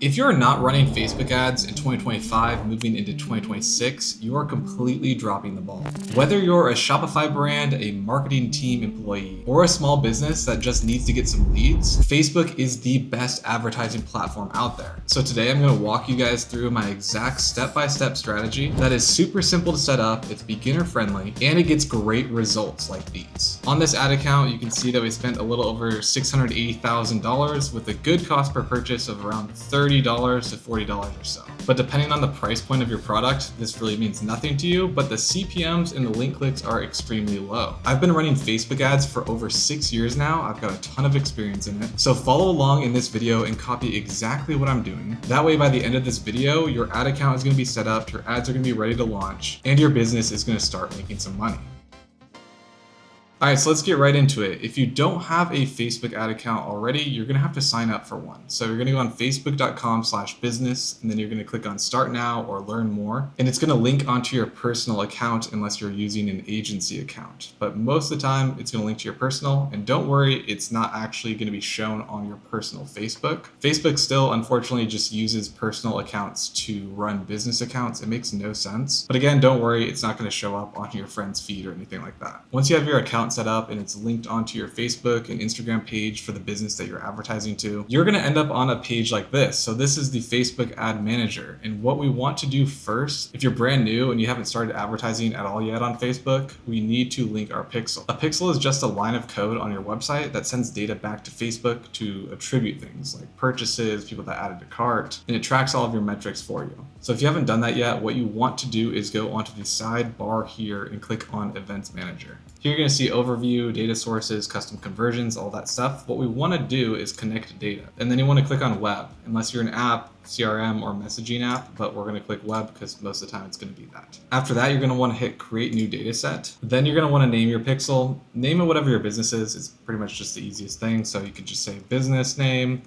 If you're not running Facebook ads in 2025, moving into 2026, you are completely dropping the ball. Whether you're a Shopify brand, a marketing team employee, or a small business that just needs to get some leads, Facebook is the best advertising platform out there. So today I'm going to walk you guys through my exact step-by-step strategy that is super simple to set up, it's beginner friendly, and it gets great results like these. On this ad account, you can see that we spent a little over $680,000 with a good cost per purchase of around $30 to $40 or so. But depending on the price point of your product, this really means nothing to you, but the CPMs and the link clicks are extremely low. I've been running Facebook ads for over 6 years now. I've got a ton of experience in it. So follow along in this video and copy exactly what I'm doing. That way, by the end of this video, your ad account is going to be set up, your ads are going to be ready to launch, and your business is going to start making some money. All right, so let's get right into it. If you don't have a Facebook ad account already, you're gonna have to sign up for one. So you're gonna go on facebook.com/business, and then you're gonna click on Start Now or Learn More. And it's gonna link onto your personal account unless you're using an agency account. But most of the time, it's gonna link to your personal. And don't worry, it's not actually gonna be shown on your personal Facebook. Facebook still, unfortunately, just uses personal accounts to run business accounts. It makes no sense. But again, don't worry, it's not gonna show up on your friend's feed or anything like that. Once you have your account set up and it's linked onto your Facebook and Instagram page for the business that you're advertising to, you're going to end up on a page like this. So this is the Facebook ad manager. And what we want to do first, if you're brand new and you haven't started advertising at all yet on Facebook, we need to link our pixel. A pixel is just a line of code on your website that sends data back to Facebook to attribute things like purchases, people that added to cart, and it tracks all of your metrics for you. So if you haven't done that yet, what you want to do is go onto the sidebar here and click on Events Manager. Here you're going to see overview, data sources, custom conversions, all that stuff. What we want to do is connect data. And then you want to click on web, unless you're an app, CRM, or messaging app, but we're going to click web because most of the time it's going to be that. After that, you're going to want to hit create new data set. Then you're going to want to name your pixel. Name it whatever your business is. It's pretty much just the easiest thing. So you could just say business name,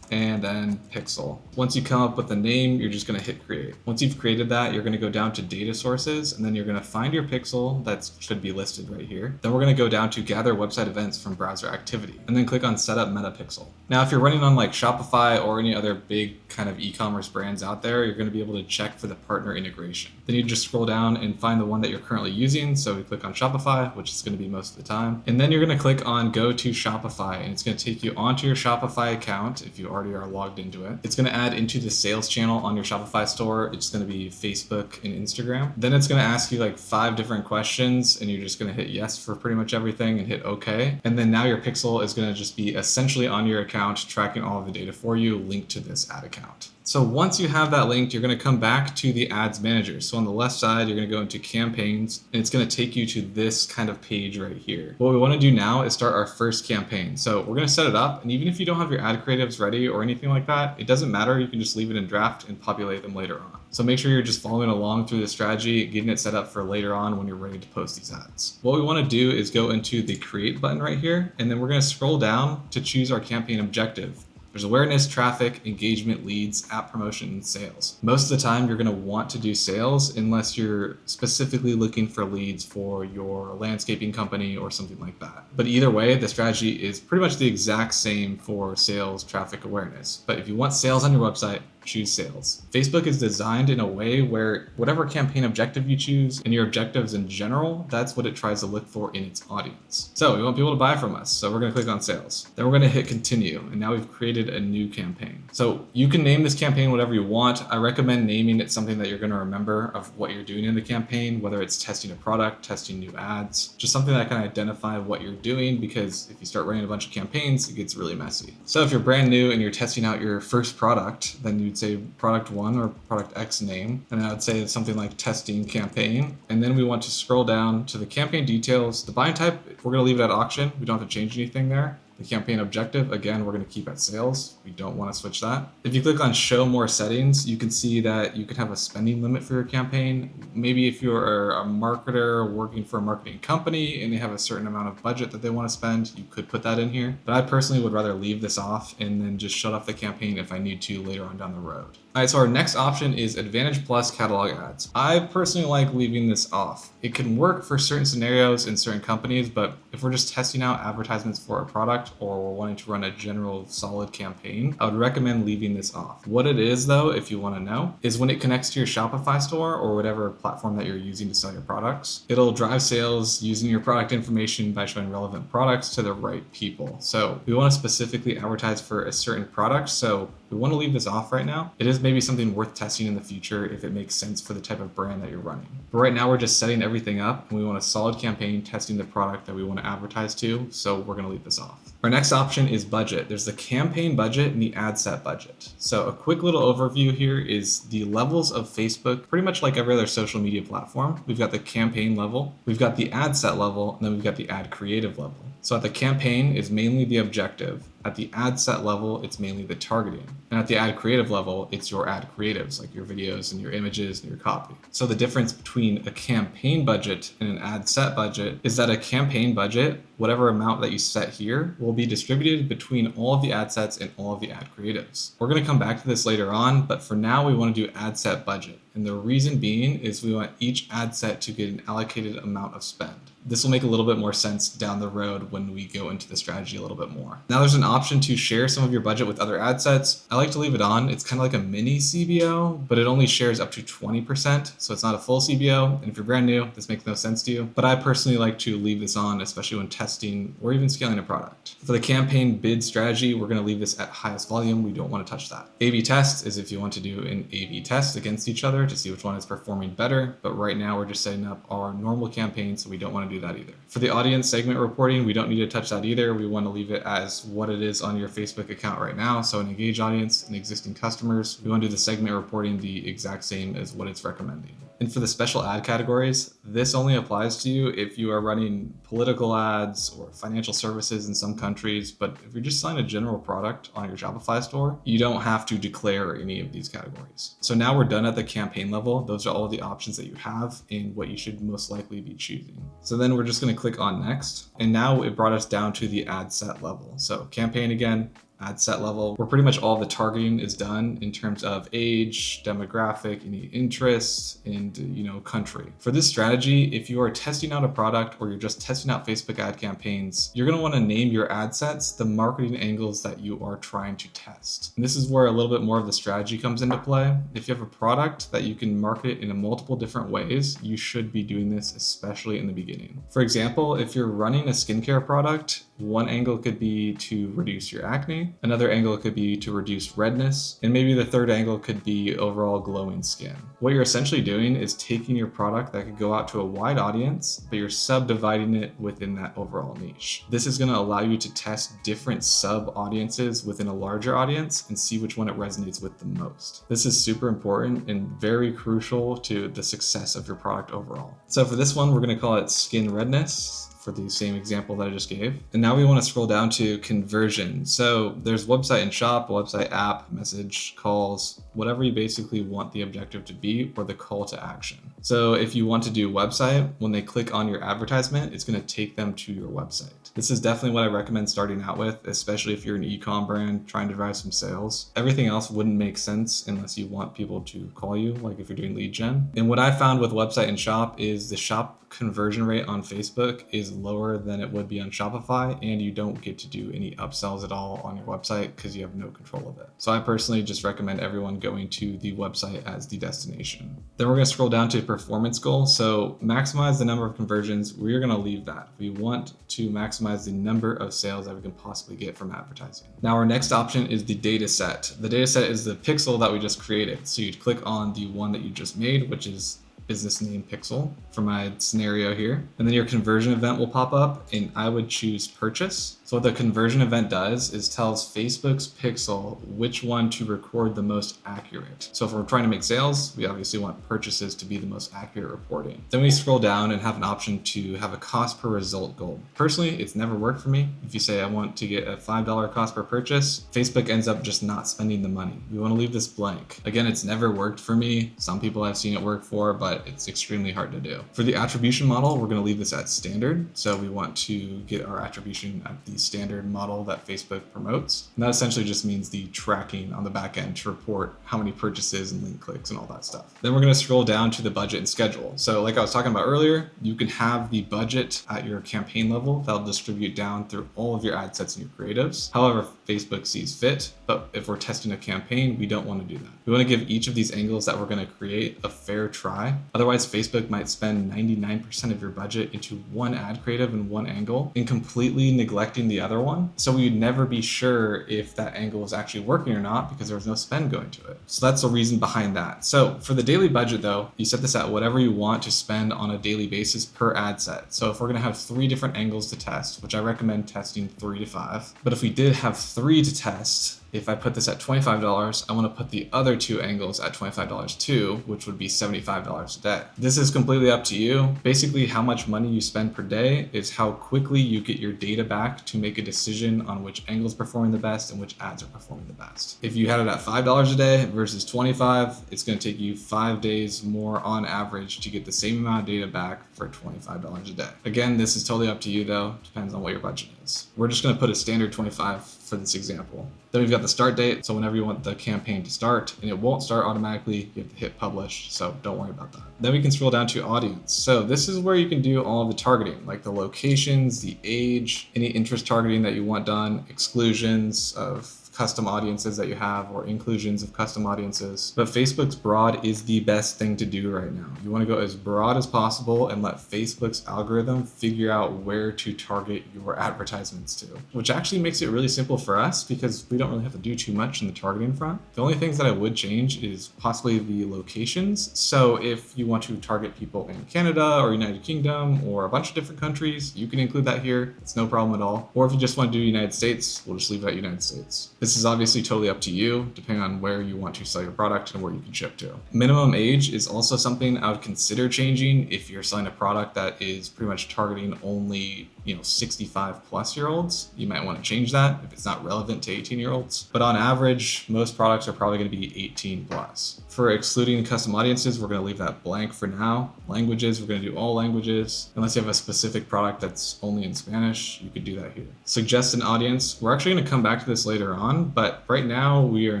and then pixel. Once you come up with a name, you're just going to hit create. Once you've created that, you're going to go down to data sources, and then you're going to find your pixel that should be listed right here. Then we're going to go down to gather website events from browser activity, and then click on set up meta pixel. Now, if you're running on like Shopify or any other big kind of e-commerce brands out there, you're going to be able to check for the partner integration. Then you just scroll down and find the one that you're currently using. So we click on Shopify, which is going to be most of the time. And then you're going to click on go to Shopify, and it's going to take you onto your Shopify account if you already are logged into it. It's going to add into the sales channel on your Shopify store. It's going to be Facebook and Instagram. Then it's going to ask you like 5 different questions, and you're just going to hit yes for pretty much everything and hit OK. And then now your pixel is going to just be essentially on your account, tracking all of the data for you, linked to this ad account. So once you have that linked, you're going to come back to the ads manager. So on the left side, you're going to go into campaigns, and it's going to take you to this kind of page right here. What we want to do now is start our first campaign. So we're going to set it up, and even if you don't have your ad creatives ready or anything like that, it doesn't matter. You can just leave it in draft and populate them later on. So make sure you're just following along through the strategy, getting it set up for later on when you're ready to post these ads. What we want to do is go into the create button right here, and then we're going to scroll down to choose our campaign objective. There's awareness, traffic, engagement, leads, app promotion, and sales. Most of the time, you're going to want to do sales unless you're specifically looking for leads for your landscaping company or something like that. But either way, the strategy is pretty much the exact same for sales, traffic, awareness. But if you want sales on your website, choose sales. Facebook is designed in a way where whatever campaign objective you choose and your objectives in general, that's what it tries to look for in its audience. So we want people to buy from us. So we're going to click on sales. Then we're going to hit continue. And now we've created a new campaign. So you can name this campaign whatever you want. I recommend naming it something that you're going to remember of what you're doing in the campaign, whether it's testing a product, testing new ads, just something that can identify what you're doing, because if you start running a bunch of campaigns, it gets really messy. So if you're brand new and you're testing out your first product, then you'd say product 1 or product X name. And I would say it's something like testing campaign. And then we want to scroll down to the campaign details. The buying type, we're going to leave it at auction. We don't have to change anything there. The campaign objective, again, we're going to keep at sales. We don't want to switch that. If you click on show more settings, you can see that you can have a spending limit for your campaign. Maybe if you're a marketer working for a marketing company and they have a certain amount of budget that they want to spend, you could put that in here. But I personally would rather leave this off and then just shut off the campaign if I need to later on down the road. All right, so our next option is Advantage Plus catalog ads. I personally like leaving this off. It can work for certain scenarios in certain companies, but if we're just testing out advertisements for a product, product or we're wanting to run a general solid campaign, I would recommend leaving this off. What it is though, if you want to know, is when it connects to your Shopify store or whatever platform that you're using to sell your products, it'll drive sales using your product information by showing relevant products to the right people. So we want to specifically advertise for a certain product. So we want to leave this off right now. It is maybe something worth testing in the future if it makes sense for the type of brand that you're running. But right now we're just setting everything up and we want a solid campaign testing the product that we want to advertise to. So we're going to leave this off. Our next option is budget. There's the campaign budget and the ad set budget. So a quick little overview here is the levels of Facebook, pretty much like every other social media platform. We've got the campaign level, we've got the ad set level, and then we've got the ad creative level. So at the campaign is mainly the objective. At the ad set level, it's mainly the targeting. And at the ad creative level, it's your ad creatives, like your videos and your images and your copy. So the difference between a campaign budget and an ad set budget is that a campaign budget, whatever amount that you set here, will be distributed between all of the ad sets and all of the ad creatives. We're going to come back to this later on, but for now we want to do ad set budget. And the reason being is we want each ad set to get an allocated amount of spend. This will make a little bit more sense down the road when we go into the strategy a little bit more. Now there's an option to share some of your budget with other ad sets. I like to leave it on. It's kind of like a mini CBO, but it only shares up to 20%. So it's not a full CBO. And if you're brand new, this makes no sense to you. But I personally like to leave this on, especially when testing or even scaling a product. For the campaign bid strategy, we're going to leave this at highest volume. We don't want to touch that. A/B test is if you want to do an A/B test against each other to see which one is performing better. But right now we're just setting up our normal campaign, so we don't want to do that either. For the audience segment reporting, we don't need to touch that either. We want to leave it as what it is on your Facebook account right now. So an engaged audience and existing customers. We want to do the segment reporting the exact same as what it's recommending. And for the special ad categories, this only applies to you if you are running political ads or financial services in some countries. But if you're just selling a general product on your Shopify store, you don't have to declare any of these categories. So now we're done at the campaign level. Those are all the options that you have and what you should most likely be choosing. So then we're just going to click on next. And now it brought us down to the ad set level. So campaign again, ad set level, where pretty much all the targeting is done in terms of age, demographic, any interests, and country. For this strategy, if you are testing out a product or you're just testing out Facebook ad campaigns, you're going to want to name your ad sets the marketing angles that you are trying to test. And this is where a little bit more of the strategy comes into play. If you have a product that you can market in multiple different ways, you should be doing this, especially in the beginning. For example, if you're running a skincare product, one angle could be to reduce your acne, another angle could be to reduce redness, and maybe the third angle could be overall glowing skin. What you're essentially doing is taking your product that could go out to a wide audience, but you're subdividing it within that overall niche. This is going to allow you to test different sub audiences within a larger audience and see which one it resonates with the most. This is super important and very crucial to the success of your product overall. So for this one, we're going to call it skin redness, for the same example that I just gave. And now we want to scroll down to conversion. So there's website and shop, website app, message, calls, whatever you basically want the objective to be or the call to action. So if you want to do website, when they click on your advertisement, it's going to take them to your website. This is definitely what I recommend starting out with, especially if you're an Ecom brand trying to drive some sales. Everything else wouldn't make sense unless you want people to call you, like if you're doing lead gen. And what I found with website and shop is the shop conversion rate on Facebook is lower than it would be on Shopify, and you don't get to do any upsells at all on your website because you have no control of it. So I personally just recommend everyone going to the website as the destination. Then we're going to scroll down to performance goal. So maximize the number of conversions. We're going to leave that. We want to maximize the number of sales that we can possibly get from advertising. Now our next option is the data set. The data set is the pixel that we just created. So you'd click on the one that you just made, which is business name pixel for my scenario here. And then your conversion event will pop up and I would choose purchase. So what the conversion event does is tells Facebook's pixel which one to record the most accurate. So if we're trying to make sales, we obviously want purchases to be the most accurate reporting. Then we scroll down and have an option to have a cost per result goal. Personally, it's never worked for me. If you say I want to get a $5 cost per purchase, Facebook ends up just not spending the money. We want to leave this blank. Again, it's never worked for me. Some people I've seen it work for, but it's extremely hard to do. For the attribution model, we're going to leave this at standard. So we want to get our attribution at the standard model that Facebook promotes. And that essentially just means the tracking on the back end to report how many purchases and link clicks and all that stuff. Then we're going to scroll down to the budget and schedule. So like I was talking about earlier, you can have the budget at your campaign level that'll distribute down through all of your ad sets and your creatives. However, Facebook sees fit, but if we're testing a campaign, we don't want to do that. We want to give each of these angles that we're going to create a fair try. Otherwise, Facebook might spend 99% of your budget into one ad creative and one angle and completely neglecting the other one. So we would never be sure if that angle is actually working or not because there was no spend going to it. So that's the reason behind that. So for the daily budget though, you set this at whatever you want to spend on a daily basis per ad set. So if we're going to have 3 different angles to test, which I recommend testing 3 to 5, but if we did have 3 to test, if I put this at $25, I want to put the other 2 angles at $25 too, which would be $75 a day. This is completely up to you. Basically, how much money you spend per day is how quickly you get your data back to make a decision on which angle is performing the best and which ads are performing the best. If you had it at $5 a day versus 25, it's going to take you 5 days more on average to get the same amount of data back for $25 a day. Again, this is totally up to you though. Depends on what your budget is. We're just going to put a standard 25 for this example. Then we've got the start date, so whenever you want the campaign to start, and it won't start automatically, you have to hit publish, so don't worry about that. Then we can scroll down to audience. So this is where you can do all of the targeting, like the locations, the age, any interest targeting that you want done, exclusions of custom audiences that you have or inclusions of custom audiences. But Facebook's broad is the best thing to do right now. You want to go as broad as possible and let Facebook's algorithm figure out where to target your advertisements to, which actually makes it really simple for us because we don't really have to do too much in the targeting front. The only things that I would change is possibly the locations. So if you want to target people in Canada or United Kingdom or a bunch of different countries, you can include that here. It's no problem at all. Or if you just want to do United States, we'll just leave it at United States. This is obviously totally up to you, depending on where you want to sell your product and where you can ship to. Minimum age is also something I would consider changing if you're selling a product that is pretty much targeting only 65 plus year olds. You might want to change that if it's not relevant to 18-year-olds. But on average, most products are probably going to be 18 plus. For excluding custom audiences, we're going to leave that blank for now. Languages, we're going to do all languages. Unless you have a specific product that's only in Spanish, you could do that here. Suggest an audience. We're actually going to come back to this later on, but right now we are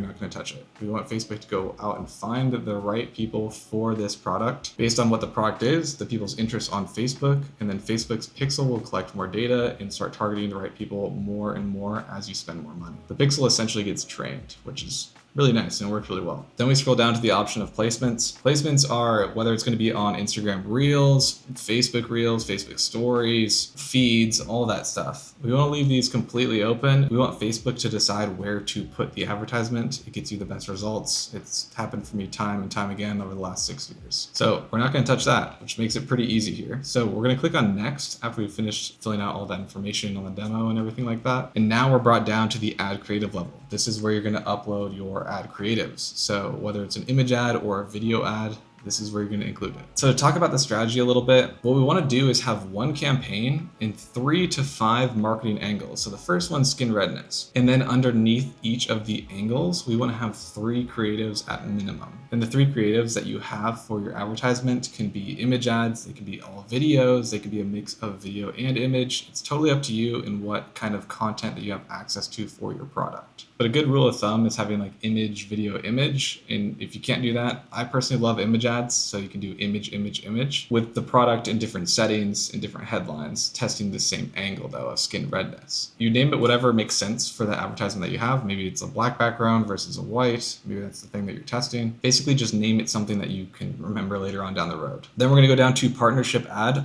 not going to touch it. We want Facebook to go out and find the right people for this product based on what the product is, the people's interests on Facebook, and then Facebook's pixel will collect more data and start targeting the right people more and more as you spend more money. The pixel essentially gets trained, which is really nice and it works really well. Then we scroll down to the option of placements. Placements are whether it's going to be on Instagram Reels, Facebook Stories, feeds, all that stuff. We want to leave these completely open. We want Facebook to decide where to put the advertisement. It gets you the best results. It's happened for me time and time again over the last 6 years. So we're not going to touch that, which makes it pretty easy here. So we're going to click on next after we've finished filling out all that information on the demo and everything like that. And now we're brought down to the ad creative level. This is where you're going to upload your ad creatives. So whether it's an image ad or a video ad, this is where you're going to include it. So to talk about the strategy a little bit, what we want to do is have one campaign in 3 to 5 marketing angles. So the first one's skin redness. And then underneath each of the angles, we want to have 3 creatives at minimum. And the 3 creatives that you have for your advertisement can be image ads, they can be all videos, they can be a mix of video and image. It's totally up to you and what kind of content that you have access to for your product. But a good rule of thumb is having like image, video, image. And if you can't do that, I personally love image ads. So you can do image, image, image with the product in different settings and different headlines, testing the same angle though of skin redness. You name it whatever makes sense for the advertisement that you have. Maybe it's a black background versus a white. Maybe that's the thing that you're testing. Basically just name it something that you can remember later on down the road. Then we're going to go down to partnership ad.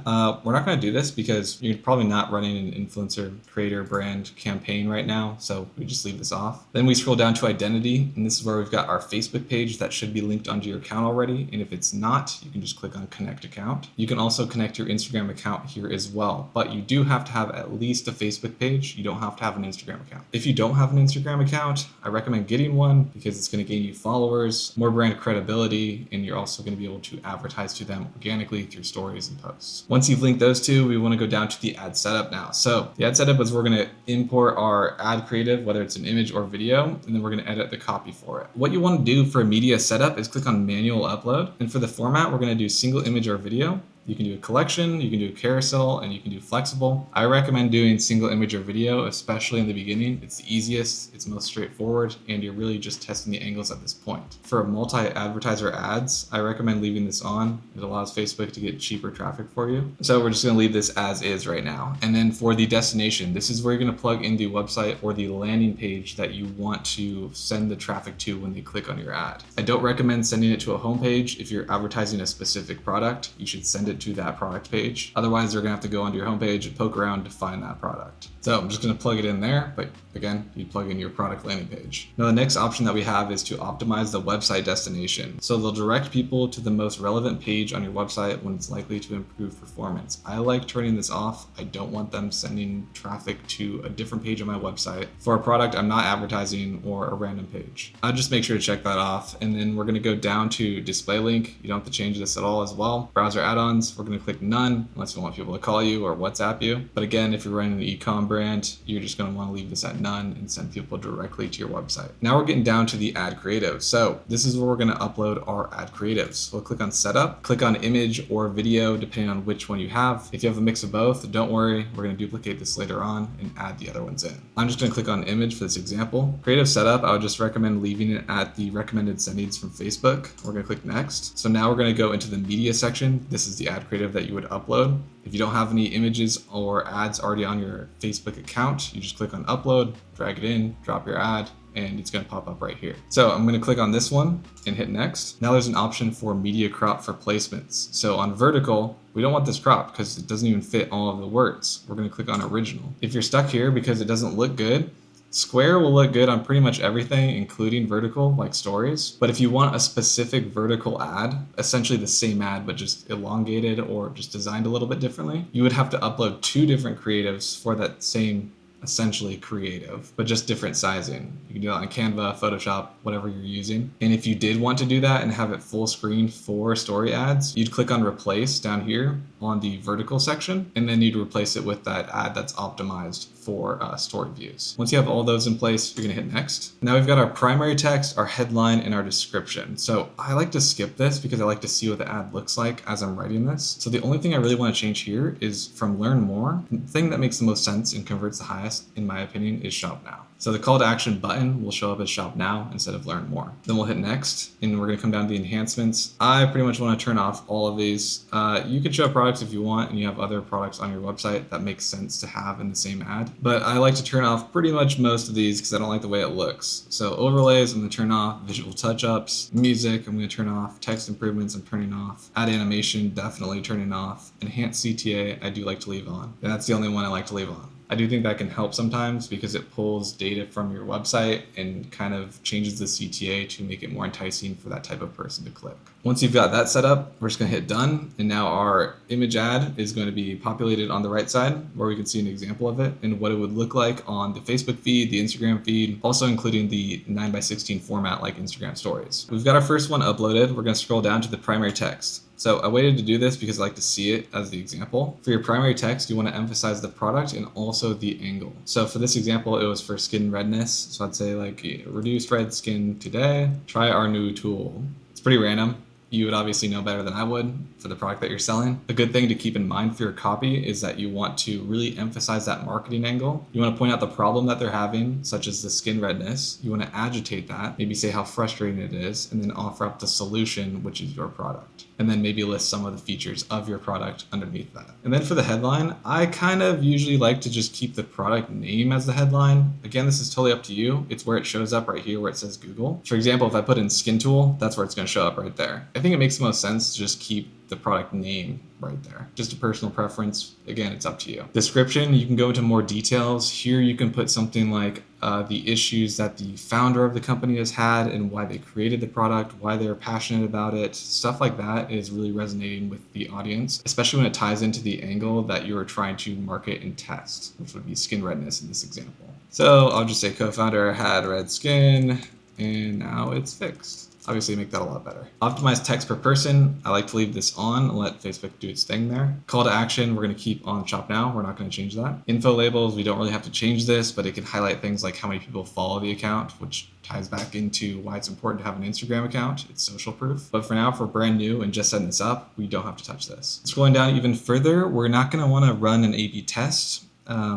We're not going to do this because you're probably not running an influencer creator brand campaign right now. So we just leave this off. Then we scroll down to identity, and this is where we've got our Facebook page that should be linked onto your account already. And if it's not, you can just click on connect account. You can also connect your Instagram account here as well, but you do have to have at least a Facebook page. You don't have to have an Instagram account. If you don't have an Instagram account, I recommend getting one because it's going to gain you followers, more brand credibility, and you're also going to be able to advertise to them organically through stories and posts. Once you've linked those two, we want to go down to the ad setup now. So the ad setup is we're going to import our ad creative, whether it's an image or video, and then we're going to edit the copy for it. What you want to do for a media setup is click on manual upload. And for the format, we're going to do single image or video. You can do a collection, you can do a carousel, and you can do flexible. I recommend doing single image or video, especially in the beginning. It's the easiest, it's most straightforward, and you're really just testing the angles at this point. For multi-advertiser ads, I recommend leaving this on. It allows Facebook to get cheaper traffic for you. So we're just gonna leave this as is right now. And then for the destination, this is where you're gonna plug in the website or the landing page that you want to send the traffic to when they click on your ad. I don't recommend sending it to a homepage. If you're advertising a specific product, you should send it to that product page. Otherwise, they're gonna have to go onto your homepage and poke around to find that product. So I'm just gonna plug it in there, but again, you plug in your product landing page. Now the next option that we have is to optimize the website destination. So they'll direct people to the most relevant page on your website when it's likely to improve performance. I like turning this off. I don't want them sending traffic to a different page on my website for a product I'm not advertising or a random page. I'll just make sure to check that off. And then we're gonna go down to display link. You don't have to change this at all as well. Browser add-ons, we're gonna click none unless you want people to call you or WhatsApp you. But again, if you're running an Ecom brand, you're just gonna wanna leave this at none and send people directly to your website. Now we're getting down to the ad creative. So this is where we're gonna upload our ad creatives. We'll click on setup, click on image or video, depending on which one you have. If you have a mix of both, don't worry, we're gonna duplicate this later on and add the other ones in. I'm just gonna click on image for this example. Creative setup, I would just recommend leaving it at the recommended settings from Facebook. We're gonna click next. So now we're gonna go into the media section. This is the ad creative that you would upload. If you don't have any images or ads already on your Facebook account, you just click on upload, drag it in, drop your ad, and it's gonna pop up right here. So I'm gonna click on this one and hit next. Now there's an option for media crop for placements. So on vertical, we don't want this crop because it doesn't even fit all of the words. We're gonna click on original. If you're stuck here because it doesn't look good, square will look good on pretty much everything, including vertical, like stories. But if you want a specific vertical ad, essentially the same ad, but just elongated or just designed a little bit differently, you would have to upload 2 different creatives for that same essentially creative, but just different sizing. You can do that on Canva, Photoshop, whatever you're using. And if you did want to do that and have it full screen for story ads, you'd click on replace down here on the vertical section, and then you'd replace it with that ad that's optimized for story views. Once you have all those in place, you're gonna hit next. Now we've got our primary text, our headline, and our description. So I like to skip this because I like to see what the ad looks like as I'm writing this. So the only thing I really wanna change here is from learn more. The thing that makes the most sense and converts the highest, in my opinion, is shop now. So the call to action button will show up as shop now instead of learn more. Then we'll hit next, and we're gonna come down to the enhancements. I pretty much wanna turn off all of these. You can show products if you want, and you have other products on your website that makes sense to have in the same ad. But I like to turn off pretty much most of these because I don't like the way it looks. So overlays, I'm gonna turn off. Visual touch-ups, music, I'm gonna turn off. Text improvements, I'm turning off. Add animation, definitely turning off. Enhanced CTA, I do like to leave on. And that's the only one I like to leave on. I do think that can help sometimes because it pulls data from your website and kind of changes the CTA to make it more enticing for that type of person to click. Once you've got that set up, we're just gonna hit done. And now our image ad is going to be populated on the right side where we can see an example of it and what it would look like on the Facebook feed, the Instagram feed, also including the 9:16 format like Instagram stories. We've got our first one uploaded. We're gonna scroll down to the primary text. So I waited to do this because I like to see it as the example. For your primary text, you want to emphasize the product and also the angle. So for this example, it was for skin redness. So I'd say like reduced red skin today, try our new tool. It's pretty random. You would obviously know better than I would for the product that you're selling. A good thing to keep in mind for your copy is that you want to really emphasize that marketing angle. You want to point out the problem that they're having, such as the skin redness. You want to agitate that, maybe say how frustrating it is, and then offer up the solution, which is your product. And then maybe list some of the features of your product underneath that. And then for the headline, I kind of usually like to just keep the product name as the headline. Again, this is totally up to you. It's where it shows up right here where it says Google. For example, if I put in skin tool, that's where it's going to show up right there. I think it makes the most sense to just keep the product name right there. Just a personal preference. Again, it's up to you. Description, you can go into more details. Here you can put something like the issues that the founder of the company has had and why they created the product, why they're passionate about it. Stuff like that is really resonating with the audience, especially when it ties into the angle that you're trying to market and test, which would be skin redness in this example. So I'll just say co-founder had red skin, and now it's fixed. Obviously make that a lot better. Optimize text per person. I like to leave this on and let Facebook do its thing there. Call to action, we're going to keep on shop now. We're not going to change that. Info labels, we don't really have to change this, but it can highlight things like how many people follow the account, which ties back into why it's important to have an Instagram account. It's social proof. But for now, if we're brand new and just setting this up, we don't have to touch this. Scrolling down even further, we're not going to want to run an A/B test.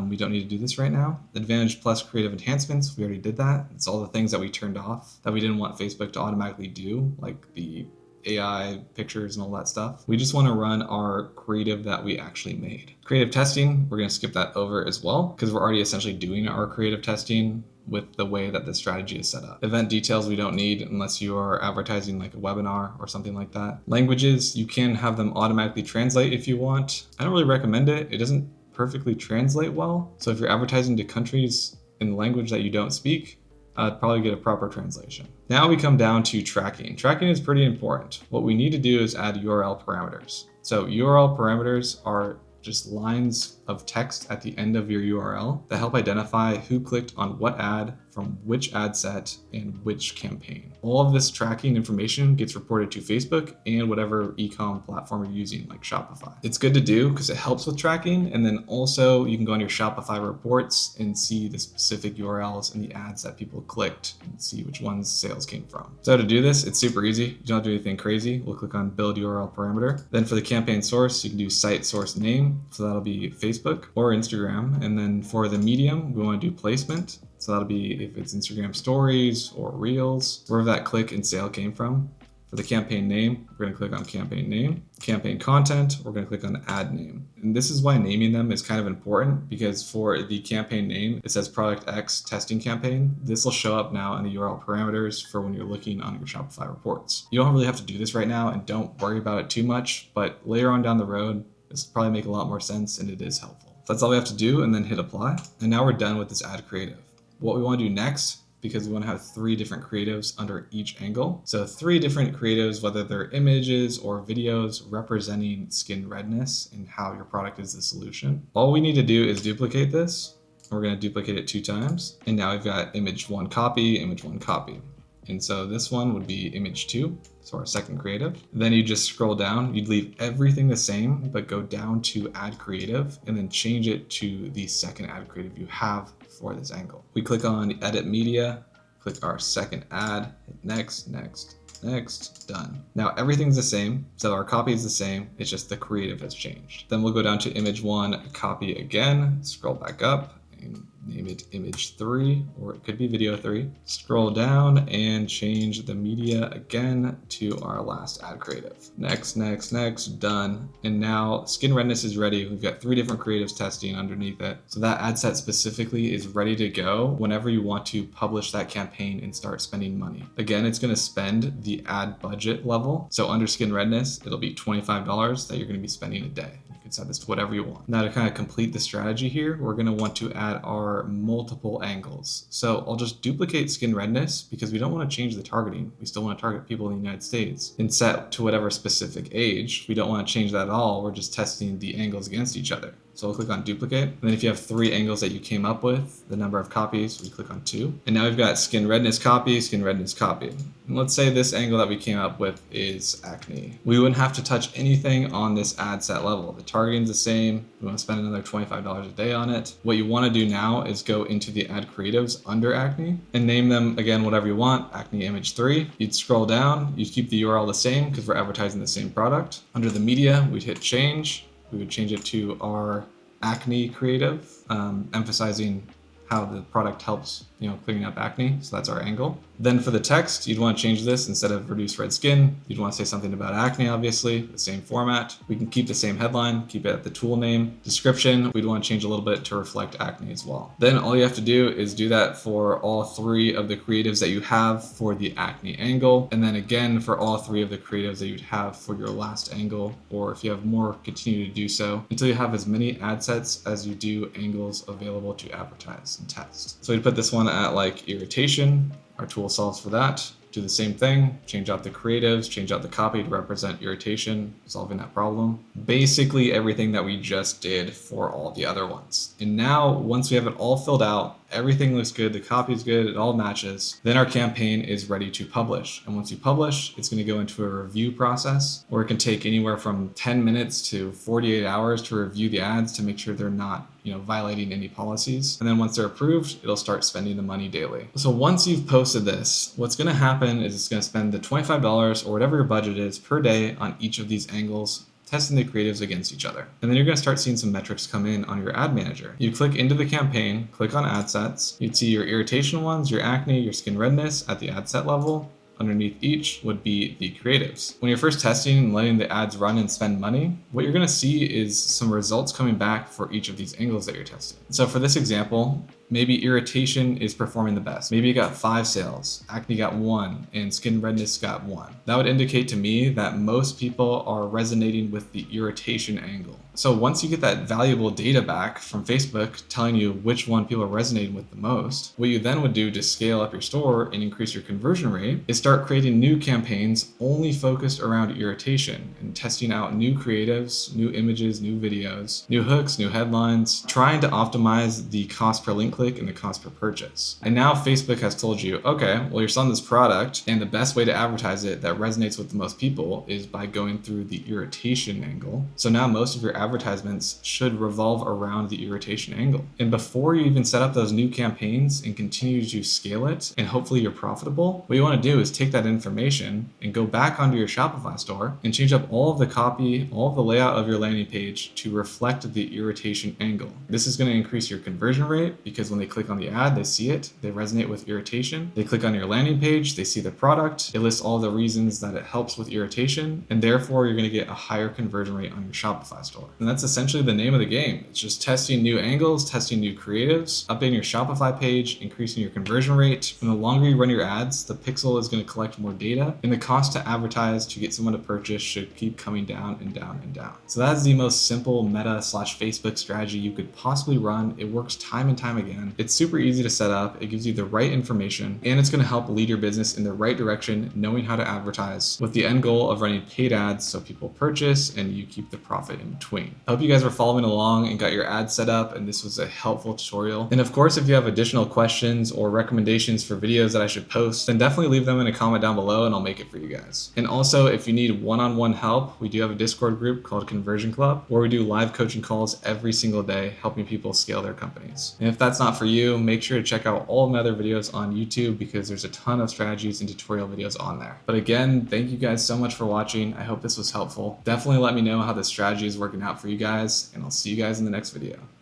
We don't need to do this right now. Advantage plus creative enhancements, we already did that. It's all the things that we turned off that we didn't want Facebook to automatically do, like the AI pictures and all that stuff. We just want to run our creative that we actually made. Creative testing, we're going to skip that over as well because we're already essentially doing our creative testing with the way that the strategy is set up. Event details we don't need unless you are advertising like a webinar or something like that. Languages, you can have them automatically translate if you want. I don't really recommend it. It doesn't perfectly translate well. So if you're advertising to countries in the language that you don't speak, I'd probably get a proper translation. Now we come down to tracking. Tracking is pretty important. What we need to do is add URL parameters. So URL parameters are just lines of text at the end of your URL that help identify who clicked on what ad from which ad set and which campaign. All of this tracking information gets reported to Facebook and whatever Ecom platform you're using, like Shopify. It's good to do because it helps with tracking, and then also you can go on your Shopify reports and see the specific URLs and the ads that people clicked and see which ones sales came from. So to do this, it's super easy. You don't have to do anything crazy. We'll click on build URL parameter. Then for the campaign source, you can do site source name. So that'll be Facebook or Instagram. And then for the medium, we want to do placement. So that'll be if it's Instagram stories or reels, wherever that click and sale came from. For the campaign name, we're going to click on campaign name. Campaign content, we're going to click on ad name. And this is why naming them is kind of important, because for the campaign name, it says product X testing campaign. This will show up now in the URL parameters for when you're looking on your Shopify reports. You don't really have to do this right now, and don't worry about it too much, but later on down the road, this will probably make a lot more sense, and it is helpful. So that's all we have to do, and then hit apply. And now we're done with this ad creative. What we want to do next, because we want to have 3 different creatives under each angle. So 3 different creatives, whether they're images or videos representing skin redness and how your product is the solution. All we need to do is duplicate this. We're going to duplicate it 2 times. And now we've got image 1 copy, image 1 copy. And so this one would be image 2, so our second creative. Then you just scroll down, you'd leave everything the same, but go down to add creative and then change it to the second ad creative you have for this angle. We click on edit media, click our second ad, hit next, next, next, done. Now everything's the same, so our copy is the same, it's just the creative has changed. Then we'll go down to image 1, copy again, scroll back up, and name it image 3, or it could be video 3. Scroll down and change the media again to our last ad creative. Next, next, next, done. And now skin redness is ready. We've got 3 different creatives testing underneath it. So that ad set specifically is ready to go whenever you want to publish that campaign and start spending money. Again, it's going to spend the ad budget level. So under skin redness, it'll be $25 that you're going to be spending a day. You can set this to whatever you want. Now to kind of complete the strategy here, we're going to want to add our multiple angles. So I'll just duplicate skin redness because we don't want to change the targeting. We still want to target people in the United States and set to whatever specific age. We don't want to change that at all. We're just testing the angles against each other. So we'll click on duplicate. And then if you have 3 angles that you came up with, the number of copies, we click on 2. And now we've got skin redness copy, skin redness copy. And let's say this angle that we came up with is acne. We wouldn't have to touch anything on this ad set level. The targeting's the same. We want to spend another $25 a day on it. What you want to do now is go into the ad creatives under acne and name them again whatever you want, acne image 3. You'd scroll down, you'd keep the URL the same because we're advertising the same product. Under the media, we'd hit change. We would change it to our acne creative, emphasizing how the product helps, clearing up acne. So that's our angle. Then for the text, you'd want to change this. Instead of reduce red skin, you'd want to say something about acne, obviously, the same format. We can keep the same headline, keep it at the tool name. Description, we'd want to change a little bit to reflect acne as well. Then all you have to do is do that for all 3 of the creatives that you have for the acne angle. And then again, for all 3 of the creatives that you'd have for your last angle, or if you have more, continue to do so until you have as many ad sets as you do angles available to advertise and test. So we'd put this one at like irritation. Our tool solves for that. Do the same thing, change out the creatives, change out the copy to represent irritation, solving that problem. Basically everything that we just did for all the other ones. And now once we have it all filled out, everything looks good, the copy is good, it all matches, then our campaign is ready to publish. And once you publish, it's going to go into a review process, or it can take anywhere from 10 minutes to 48 hours to review the ads to make sure they're not violating any policies. And then once they're approved, it'll start spending the money daily. So once you've posted this, what's going to happen is it's going to spend the $25 or whatever your budget is per day on each of these angles, testing the creatives against each other. And then you're going to start seeing some metrics come in on your ad manager. You click into the campaign, click on ad sets. You'd see your irritation ones, your acne, your skin redness at the ad set level. Underneath each would be the creatives. When you're first testing and letting the ads run and spend money, what you're going to see is some results coming back for each of these angles that you're testing. So for this example, maybe irritation is performing the best. Maybe you got 5 sales, acne got 1, and skin redness got 1. That would indicate to me that most people are resonating with the irritation angle. So once you get that valuable data back from Facebook telling you which one people are resonating with the most, what you then would do to scale up your store and increase your conversion rate is start creating new campaigns only focused around irritation and testing out new creatives, new images, new videos, new hooks, new headlines, trying to optimize the cost per link click and the cost per purchase. And now Facebook has told you, okay, well, you're selling this product, and the best way to advertise it that resonates with the most people is by going through the irritation angle. So now most of your advertisements should revolve around the irritation angle. And before you even set up those new campaigns and continue to scale it, and hopefully you're profitable, what you want to do is take that information and go back onto your Shopify store and change up all of the copy, all of the layout of your landing page to reflect the irritation angle. This is going to increase your conversion rate because when they click on the ad, they see it, they resonate with irritation. They click on your landing page, they see the product, it lists all the reasons that it helps with irritation, and therefore you're going to get a higher conversion rate on your Shopify store. And that's essentially the name of the game. It's just testing new angles, testing new creatives, updating your Shopify page, increasing your conversion rate. And the longer you run your ads, the pixel is going to collect more data, and the cost to advertise to get someone to purchase should keep coming down and down and down. So that is the most simple Meta/Facebook strategy you could possibly run. It works time and time again. It's super easy to set up. It gives you the right information, and it's going to help lead your business in the right direction, knowing how to advertise with the end goal of running paid ads so people purchase and you keep the profit in between. I hope you guys were following along and got your ads set up, and this was a helpful tutorial. And of course, if you have additional questions or recommendations for videos that I should post, then definitely leave them in a comment down below and I'll make it for you guys. And also, if you need one-on-one help, we do have a Discord group called Conversion Club where we do live coaching calls every single day, helping people scale their companies. And if that's not for you, make sure to check out all my other videos on YouTube because there's a ton of strategies and tutorial videos on there. But again, thank you guys so much for watching. I hope this was helpful. Definitely let me know how this strategy is working out for you guys, and I'll see you guys in the next video.